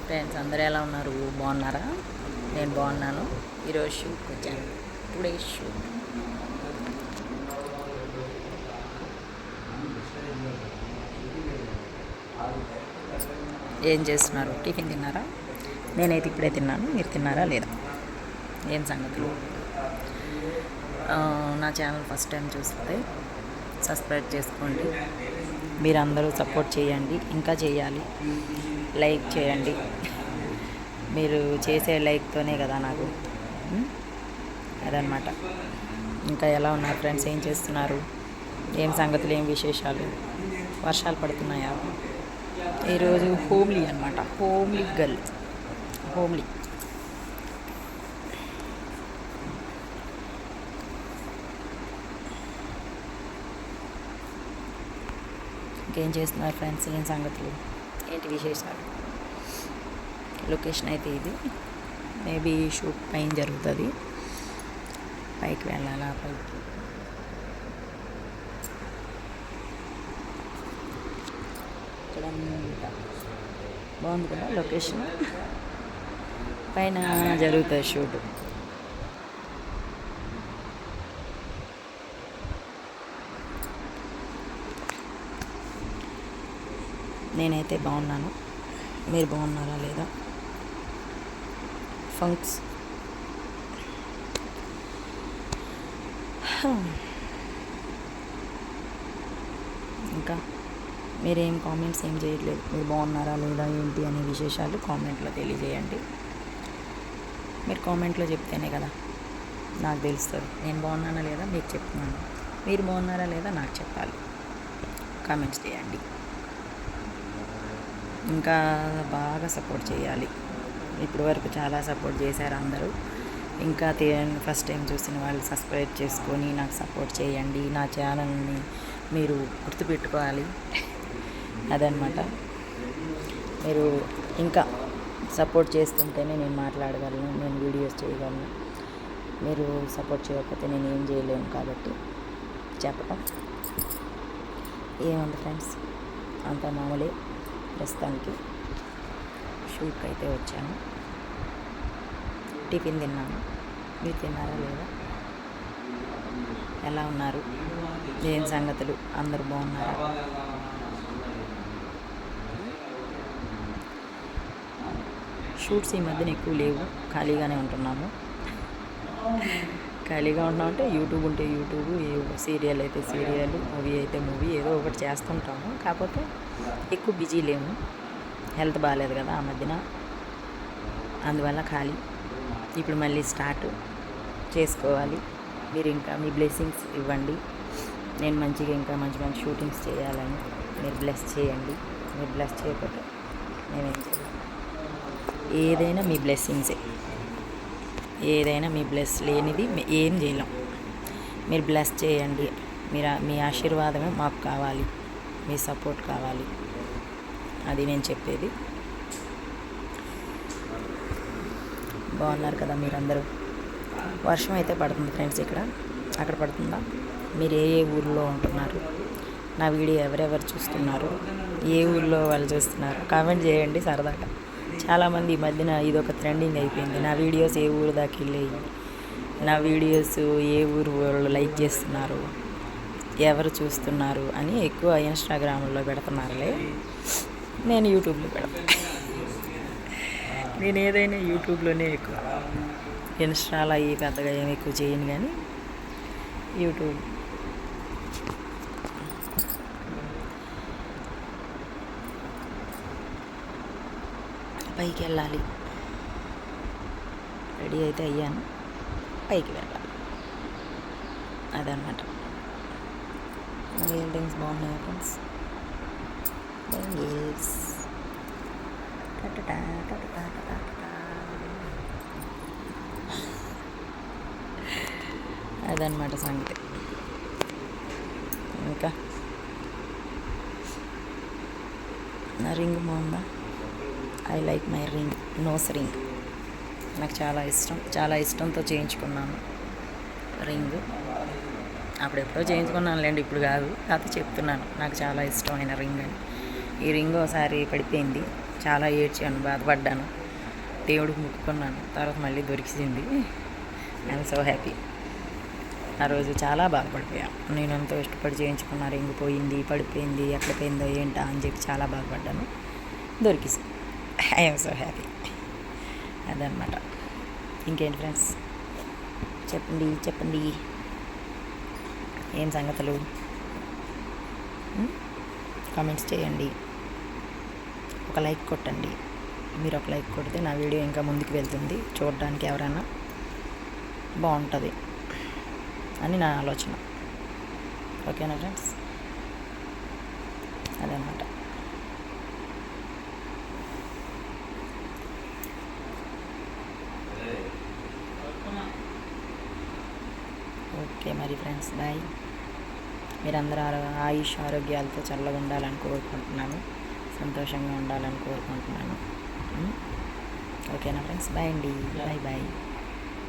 Friends అందరూ ఎలా ఉన్నారు? బాగున్నారా? నేను బాగున్నాను. ఈరోజు షూట్కి వచ్చాను. Today shoot. ఏం చేస్తున్నారు? టిఫిన్ తిన్నారా? నేనైతే ఇప్పుడే తిన్నాను. మీరు తిన్నారా లేదా? ఏం సంగతులు? నా ఛానల్ ఫస్ట్ టైం చూస్తే సబ్స్క్రైబ్ చేసుకోండి. మీరందరూ సపోర్ట్ చేయండి, ఇంకా చేయాలి. లైక్ చేయండి. మీరు చేసే లైక్తోనే కదా నాకు అదనమాట. ఇంకా ఎలా ఉన్నారు ఫ్రెండ్స్? ఏం చేస్తున్నారు? ఏం సంగతులు? ఏం విశేషాలు? వర్షాలు పడుతున్నాయా? ఈరోజు హోమ్లీ అనమాట. Homely girl. హోమ్లీ. ఇంకేం చేస్తున్నారు ఫ్రెండ్స్? ఏం సంగతులు? ఏంటి విశేషాలు? లొకేషన్ అయితే ఇది. మేబీ షూట్ పైన జరుగుతుంది. పైకి వెళ్ళాలా? పైకి ఇక్కడ బాగుంది కదా లొకేషన్. పైన జరుగుతుంది షూట్. నేనైతే బాగున్నాను. మీరు బాగున్నారా లేదా? ఫంక్స్ ఇంకా మీరేం కామెంట్స్ ఏం చేయట్లేదు. మీరు బాగున్నారా లేదా ఏంటి అనే విశేషాలు కామెంట్లో తెలియజేయండి. మీరు కామెంట్లో చెప్తేనే కదా నాకు తెలుస్తుంది. నేను బాగున్నానా లేదా మీకు చెప్తున్నాను. మీరు బాగున్నారా లేదా నాకు చెప్పాలి. కామెంట్స్ చేయండి. ఇంకా బాగా సపోర్ట్ చేయాలి. ఇప్పటి వరకు చాలా సపోర్ట్ చేశారు అందరూ. ఇంకా ఫస్ట్ టైం చూసిన వాళ్ళు సబ్స్క్రైబ్ చేసుకొని నాకు సపోర్ట్ చేయండి. నా ఛానల్ని మీరు గుర్తుపెట్టుకోవాలి. అదనమాట. మీరు ఇంకా సపోర్ట్ చేస్తుంటేనే నేను మాట్లాడగలను, నేను వీడియోస్ చేయగలను. మీరు సపోర్ట్ చేయకపోతే నేను ఏం చేయలేను. కాబట్టి చెప్పటం ఏముంది ఫ్రెండ్స్, అంత మామూలే. ప్రస్తుతానికి షూట్కి అయితే వచ్చాను. టిఫిన్ తిన్నాను. మీరు తిన్నారా లేదా? ఎలా ఉన్నారు? ఏం సంగతులు? అందరూ బాగున్నారా? షూట్స్ ఈ మధ్యన ఎక్కువ లేవు. ఖాళీగానే ఉంటున్నాము. ఖాళీగా ఉన్నామంటే యూట్యూబ్ ఉంటే యూట్యూబ్, సీరియల్ అయితే సీరియల్, మూవీ అయితే మూవీ, ఏదో ఒకటి చేస్తుంటాము. కాకపోతే ఎక్కువ బిజీ లేము. హెల్త్ బాగాలేదు కదా ఆ మధ్యన, అందువల్ల ఖాళీ. ఇప్పుడు మళ్ళీ స్టార్ట్ చేసుకోవాలి. మీరు ఇంకా మీ బ్లెస్సింగ్స్ ఇవ్వండి. నేను మంచిగా ఇంకా మంచి మంచి షూటింగ్స్ చేయాలని మీరు బ్లెస్ చేయండి. మీరు బ్లెస్ చేయకపోతే నేనేం చేయాలి? ఏదైనా మీ బ్లెస్సింగ్సే. ఏదైనా మీ బ్లెస్ లేనిది ఏం చేయలేం. మీరు బ్లెస్ చేయండి. మీ ఆశీర్వాదమే మాకు కావాలి. మీ సపోర్ట్ కావాలి. అది నేను చెప్పేది. బాగున్నారు కదా మీరందరూ? వర్షం అయితే పడుతుంది ఫ్రెండ్స్. ఇక్కడ అక్కడ పడుతుందా? మీరు ఏ ఊళ్ళో ఉంటున్నారు? నా వీడియో ఎవరెవరు చూస్తున్నారు? ఏ ఊళ్ళో వాళ్ళు చూస్తున్నారు? కామెంట్ చేయండి సరదాగా. చాలామంది ఈ మధ్యన ఇదొక ట్రెండింగ్ అయిపోయింది. నా వీడియోస్ ఏ ఊరు దాకా వెళ్ళాయి, నా వీడియోస్ ఏ ఊరు వాళ్ళు లైక్ చేస్తున్నారు, ఎవరు చూస్తున్నారు అని ఎక్కువ ఇన్స్టాగ్రామ్లో పెడుతున్నారులే. నేను యూట్యూబ్లో పెడతాను. నేను ఏదైనా యూట్యూబ్లోనే ఎక్కువ. ఇన్స్టాలో అవి పెద్దగా ఏమి ఎక్కువ చేయను, కానీ యూట్యూబ్. పైకి వెళ్ళాలి. రెడీ అయితే అయ్యాను. పైకి వెళ్ళాలి. అదనమాట. బిల్డింగ్స్ బాగున్నాయి ఫ్రెండ్స్. అదనమాట సంగతి. ఇంకా నా రింగ్ బాగుందా? I like my ring. Nose ring నాకు చాలా ఇష్టం. చాలా ఇష్టంతో చేయించుకున్నాను రింగ్. అప్పుడెప్పుడో చేయించుకున్నాను లేండి, ఇప్పుడు కాదు. కాకపోతే చెప్తున్నాను, నాకు చాలా ఇష్టమైన రింగ్ అని. ఈ రింగ్ ఒకసారి పడిపోయింది. చాలా ఏడ్చాను, బాధపడ్డాను, దేవుడికి మొక్కుకున్నాను. తర్వాత మళ్ళీ దొరికింది. I'm so happy. ఆ రోజు చాలా బాధపడిపోయా. నేను ఎంతో ఇష్టపడి చేయించుకున్న రింగ్ పోయింది, పడిపోయింది, ఎక్కడ పోయిందో ఏంటా అని చెప్పి చాలా బాధపడ్డాను. దొరికింది. I'm so happy. అదనమాట. ఇంకేంటి ఫ్రెండ్స్, చెప్పండి ఏం సంగతులు. కామెంట్స్ చేయండి, ఒక లైక్ కొట్టండి. మీరు ఒక లైక్ కొడితే నా వీడియో ఇంకా ముందుకు వెళ్తుంది, చూడడానికి ఎవరైనా బాగుంటుంది అని నా ఆలోచన. ఓకేనా ఫ్రెండ్స్, అదనమాట. ఓకే మరి ఫ్రెండ్స్, బాయ్. మీరందరూ ఆయుష్ ఆరోగ్యాలతో చల్లగా ఉండాలని కోరుకుంటున్నాను, సంతోషంగా ఉండాలని కోరుకుంటున్నాను. ఓకేనా ఫ్రెండ్స్, బాయ్ అండి, బాయ్.